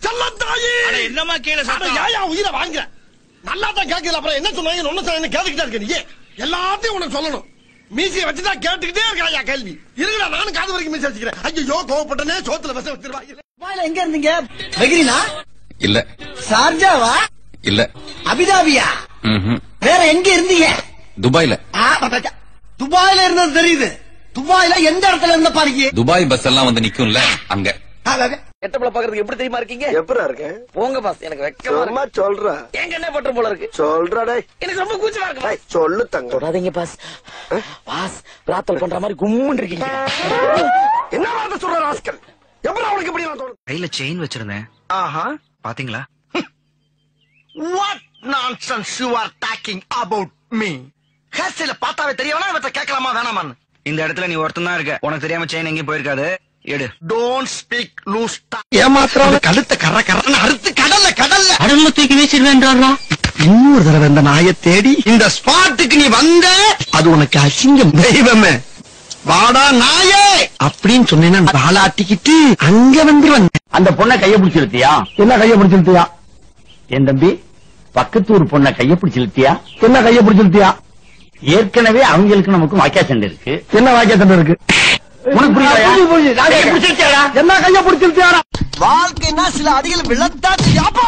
செல்லத்தாயி என்னமா கீழே ஏன் உயிரை வாங்க நல்லா தான் கேட்கல. அப்புறம் என்ன சொன்னாங்க ஒன்னு கேட்டுக்கிட்டே இருக்க. நீ எல்லாத்தையும் உனக்கு சொல்லணும். மீசியை வச்சுதான் கேட்டுக்கிட்டே இருக்காயா கேள்வி. இருக்குடா நானும் காது வரைக்கும் மீசி வச்சுக்கிறேன். ஐயோ கோவப்பட்டனே சோத்துல விச வச்சிருவாங்க. எங்க இருந்தீங்க? பெகிரினா இல்ல. சார்ஜாவா இல்ல. அபிதாபியா? வேற எங்க இருந்தீங்க? துபாயில. துபாயில இருந்தது தெரியுது. துபாயில எந்த இடத்துல இருந்த பாருங்க. துபாய் பஸ் எல்லாம் வந்து நிக்கும்ல அங்க. எட்டப்பல பாக்குறதுக்கு எப்படி தெரியுமா இருக்கீங்க? எப்படா இருக்கேன்? போங்க பாஸ், எனக்கு வெக்கமா சொல்ற. எங்க என்ன பண்ற போல இருக்கு. சொல்றடா. எனக்கு ரொம்ப கூச்சமா இருக்கு. சொல்லு தங்க. தொடாதீங்க பாஸ். பாஸ் பிரார்த்தனை பண்ற மாதிரி கும்முன்னு இருக்கீங்க. என்ன வார்த்தை சொல்ற ராஸ்கல்? எப்படா உனக்கு இப்படி நான் தோணும்? கையில செயின் வச்சிருந்தேன். ஆஹா, பாத்தீங்களா? What nonsense you are talking about me? ஹேர்ஸ்டைல பார்த்தாவே தெரியவனா இவற்றை கேட்கலாமா வேணாமான்னு? இந்த இடத்துல நீ ஒருத்தன் தான் இருக்க. உனக்கு தெரியாம செயின் எங்கேயும் போயிருக்காது. எடு. Don't speak loose talk. ஏமாத்திராத கழுத்தை கர கரன்னு அறுத்து கடல்ல தூக்கி வீசிடுவேன்றாரா. இன்னொரு தடவை இந்த நாயை தேடி இந்த ஸ்பாட்டுக்கு நீ வந்த அது உனக்கு அசிங்கம். தெய்வமே வாடா நாயே அப்படின்னு சொன்னேன்னா வாளாட்டிக்கிட்டு அங்க வந்துருவன். அந்த பொண்ணை கைய பிடிச்சிருத்தியா? என்ன கைய பிடிச்சிருத்தியா? என் தம்பி பக்கத்தூர் பொண்ணை கைய பிடிச்சிருத்தியா? என்ன கைய பிடிச்சிருத்தியா? ஏற்கனவே அவங்களுக்கு நமக்கும் வாக்கியா சண்டை இருக்கு. என்ன வாக்கியா சண்டை இருக்கு? உனக்கு புரியல? என்ன கைய பிடிச்சிருத்தியா? வாழ்க்கைன்னா சில அடிகள் விழத்தான் யாப்பா.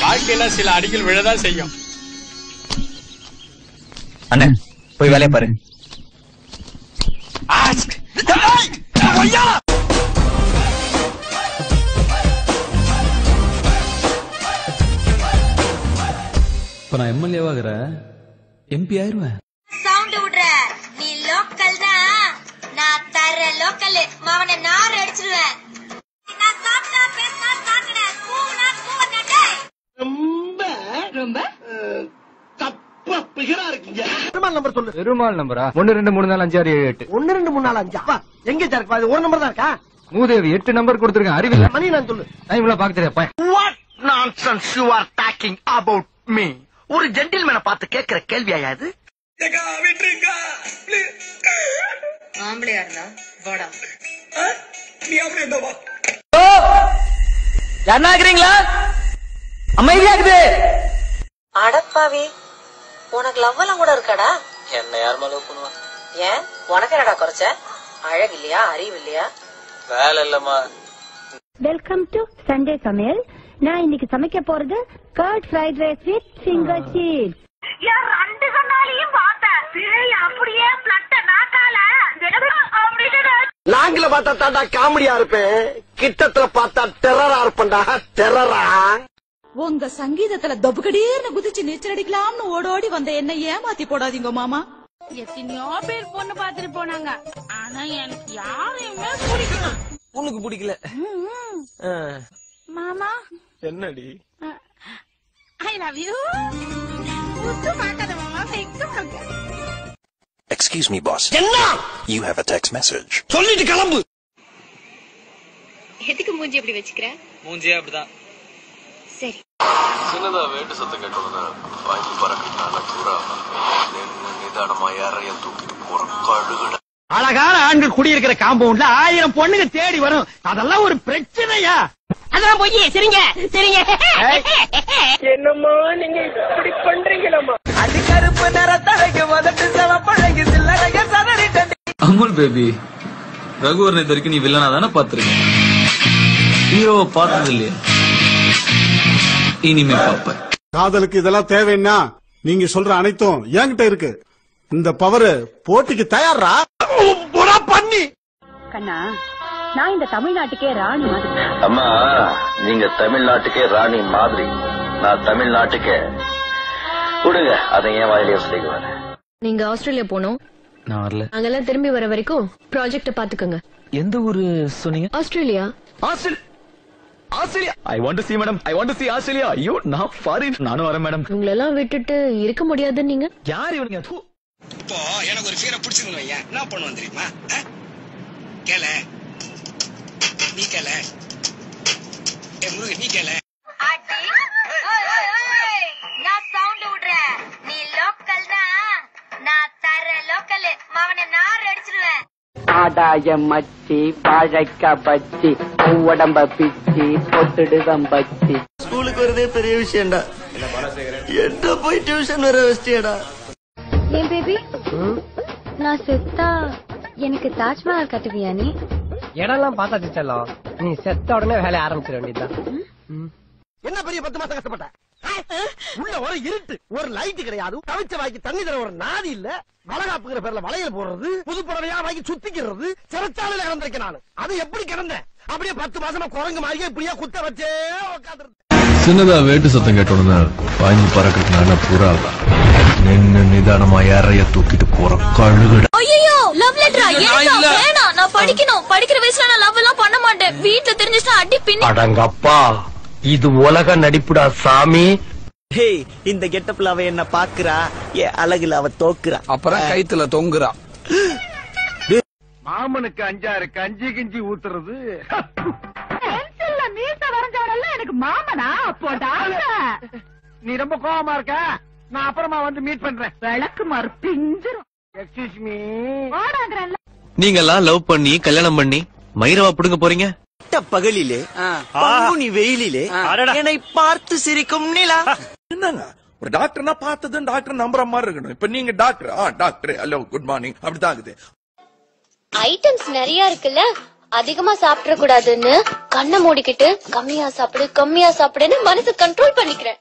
வாழ்க்கையில சில அடிகள் விழதான் செய்யும். அண்ணே போய் வேலையை பாரு. இப்ப நான் எம்எல்ஏ ஆகுற எம்பி ஆயிருவேன். சவுண்ட் விடுற நீ லோக்கல்னா நான் தர லோக்கல் மாவன நார் அடிச்சிடுவேன். நான் சாப்பிட்டா பேசினா சாப்பிட கூனா கூனடே. ரொம்ப தப்பா பிகரா இருக்கீங்க. பெருமாள் நம்பர் சொல்லு. பெருமாள் நம்பரா? 1 2 3 4 5 6 7 8. 1 2 3 4 5. அப்பா எங்க இருக்கு? அது ஒரு நம்பர் தான் இருக்கா? மூதேவி 8 நம்பர் கொடுத்திருக்கேன். அறிவில்ல. மணி நான் சொல்லு. டைம்ல பாக்க தெரியா? What nonsense you are talking about me? ஒரு ஜென்டில்மேனை பார்த்து கேட்கிற கேள்வியா இது? ஆம்பளையா இருந்தா வாடா. நீ அப்படியே இந்த வா. யாருனாகிறீங்களா? அமைதியா இருக்குது. அடப்பாவி உனக்கு லவ் எல்லாம் கூட இருக்காடா? என்ன யார் மேல லவ் பண்ணுவா? ஏன் உனக்கு என்னடா குறைச்ச? அழகு இல்லையா? அறிவு இல்லையா? வேலை இல்லம்மா. வெல்கம் டு சண்டே சமையல். நான் இன்னைக்கு சமைக்க போறது curd fried rice with finger chips. ரெண்டு கண்ணாலையும் பார்த்தேன். அப்படியே பிளட்ட நாக்கால லாங்கில பார்த்தா தாண்டா காமெடியா இருப்பேன், கிட்டத்துல பார்த்தா டெரரா இருப்பேன்டா. டெரரா. உங்க சங்கீதத்துல தொபுகடீர்னு குதிச்சு நீச்சல் அடிக்கலாம்னு ஓடோடி வந்த என்ன ஏமாத்தி போடாதீங்க மாமா. எத்தனையோ பேர் பொண்ணு பாத்துட்டு போனாங்க. ஆனா எனக்கு யாரையுமே பிடிக்கல. உனக்கு பிடிக்கல? மாமா என்னடி? I love you. Excuse me, boss. என்ன? You have a text message. சொல்லிட்டு கிளம்பு. எதுக்கு மூஞ்சி எப்படி வச்சுக்கிற? மூஞ்சியே அப்படிதான். சரி. சின்னதா வேட்டு சத்தம் கேட்டோன்னு வாய்ப்பு பறக்கினால பூரா நிதானமா யாரையும் தூக்கிட்டு போற கழுகுட. அழகான ஆண்கள் குடியிருக்கிற காம்பவுண்ட்ல 1000 பொண்ணுங்க தேடி வரும். அதெல்லாம் ஒரு பிரச்சனையா? அதான் போய் சரிங்க சரிங்க. என்னம்மா நீங்க இப்படி பண்றீங்களம்மா? அடி கருப்பு நிறத்தழகு முதட்டு செவப்பழகு சில்லறைய சதறிட்டேன். அமுல் பேபி, ரகுவரன் இது வரைக்கும் நீ வில்லனா தானே பாத்துருக்க? ஹீரோவை பார்த்தது இல்லையா? இனிமே பாப்ப. காதலுக்கு இதெல்லாம் தேவைன்னா நீங்க சொல்ற அனைத்தும் என்கிட்ட இருக்கு. இந்த பவர் போட்டிக்கு தயாரா பண்ணி. கண்ணா, நான் இந்த தமிழ்நாட்டுக்கே ராணி மாதிரி. அம்மா, நீங்க தமிழ்நாட்டுக்கே ராணி மாதிரி, நான் தமிழ்நாட்டுக்கே. கொடுங்க, அதை ஏன் வாயிலே சொல்லிக்குவேன். நீங்க ஆஸ்திரேலியா போனோம். நான் வரல. அங்கெல்லாம் திரும்பி வர வரைக்கும் ப்ராஜெக்ட பாத்துக்கோங்க. எந்த ஊரு சொன்னீங்க? Australia. Australia. I want to see madam. I want to see Australia. ஐயோ, நான் ஃபாரின். நானும் வரேன் மேடம். உங்களெல்லாம் விட்டுட்டு இருக்க முடியாது. நீங்க யார் இவனுங்க? இப்போ எனக்கு ஒரு ஃபீரை பிடிச்சிருந்தோம். ஐயா என்ன பண்ணுவோம் தெரியுமா? கேள நீ கேள முருகன் நீ கேள. நான் சவுண்ட் விடுறேன். நீ லோக்கல்னா நான் தர லோக்கல் மாவன நார் அடிச்சிடுவேன். வாடாய மச்சி வாழைக்கா பச்சி உடம்ப பிச்சி பொட்டுடுவம் பச்சி. ஸ்கூலுக்கு வரதே பெரிய விஷயம்டா, என்ன போய் டியூஷன் வர வச்சியடா. ஏன் பேபி, நான் செத்தா எனக்கு தாஜ்மஹால் கட்டுவியா நீ? இடம்லாம் பார்த்தாச்சு செல்லம், நீ செத்த உடனே வேலைய ஆரம்பிச்சிட வேண்டியதுதான். என்ன பெரிய 10 மாசம் கஷ்டப்பட்ட? உள்ள ஒரு இருட்டு, ஒரு லைட் கிடையாது, தவிச்ச வாய்க்கு தண்ணி தர ஒரு நாதி இல்ல, வளகாப்புங்கிற பேர்ல வளையல் போடுறது, புது புடவையா வாங்கி சுத்திக்கிறது, சிறைச்சாலையில கிடந்திருக்கேன் நானு. அது எப்படி கிடந்தேன்? அப்படியே 10 மாசமா குரங்கு மாதிரியே இப்படியே குத்த வச்சே உட்காந்துருந்தேன். சின்னதா வேட்டு சத்தம் கேட்டோன்னு பாய்ஞ்சு பறக்கிறதுக்கு நான் புறா நின்னு நிதானமா யாரைய தூக்கிட்டு போற கழுகுட. ஐயோ லவ் லெட்டரா? வேணாம், நான் படிக்கணும். படிக்கிற வயசுல நான் லவ் எல்லாம் பண்ண மாட்டேன். வீட்டுல தெரிஞ்சுட்டா அடி பின்னி. அடங்கப்பா, இது உலக நடிப்புடா சாமி. இந்த கெட்டப்ல அவ என்ன பாக்குறா, அழகுல அவ தோக்குறா, அப்புறம் கைத்துல தொங்குறா. மாமனுக்கு 5-6 கஞ்சி கிஞ்சி ஊத்துறது. மீச வரைஞ்சவரெல்லாம் எனக்கு மாமனா? போடா, நீ ரொம்ப கோவமா இருக்க, நான் அப்புறமா வந்து மீட் பண்றேன். விளக்கு மாறு பிஞ்சிரும். Excuse me. நீங்க எல்லாம் லவ் பண்ணி கல்யாணம் பண்ணி மயிரவா புடுங்க போறீங்க? பகலிலே பங்குனி வெயிலிலே என்னை பார்த்து சிரிக்கும் நிலா. என்னங்க ஒரு டாக்டர்னா பார்த்தது டாக்டர் நம்புற மாதிரி இருக்கணும். இப்ப நீங்க doctor, doctor hello good morning அப்படிதான் ஆகுது. ஐட்டம்ஸ் நிறைய இருக்குல்ல, அதிகமா சாப்பிட கூடாதுன்னு கண்ணை மூடிக்கிட்டு கம்மியா சாப்பிடுன்னு மனசு கண்ட்ரோல் பண்ணிக்கிறேன்.